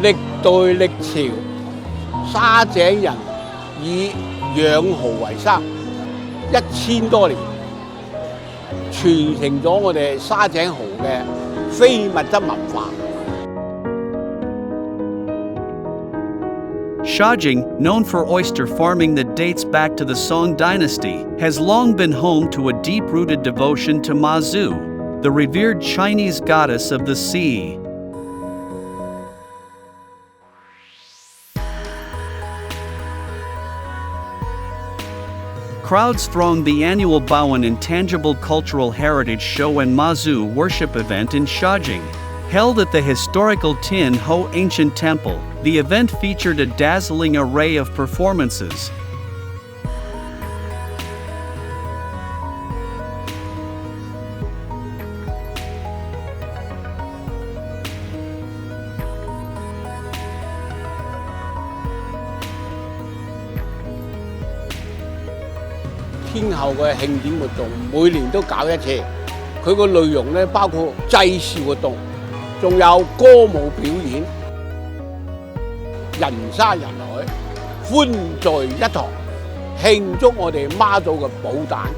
歷代歷朝沙井人以養蠔為生，1000多年，傳承咗我哋沙井蠔嘅非物質文化。Shajing, known for oyster farming that dates back to the Song dynasty, has long been home to a deep-rooted devotion to Mazu, the revered Chinese goddess of the sea. Crowds thronged the annual Baoan Intangible Cultural Heritage Show and Mazu worship event in Shajing. Held at the historical Tin Ho Ancient Temple, the event featured a dazzling array of performances.天后嘅慶典活動每年都搞一次，佢個內容咧包括祭祀活動，仲有歌舞表演，人山人海，歡聚一堂，慶祝我哋媽祖嘅寶誕。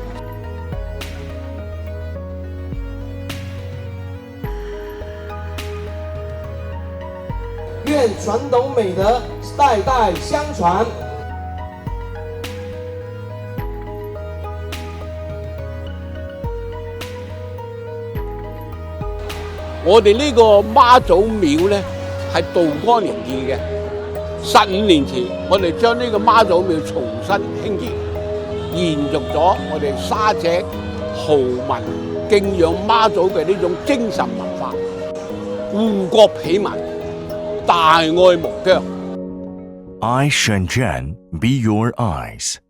愿传统美德代代相传。我哋呢個媽祖廟咧係道光年建嘅，15年前我哋將呢個媽祖廟重新興建，延續咗我哋沙井豪民敬仰媽祖嘅呢種精神文化，護國庇民，大愛無疆。I Shenzhen be your eyes.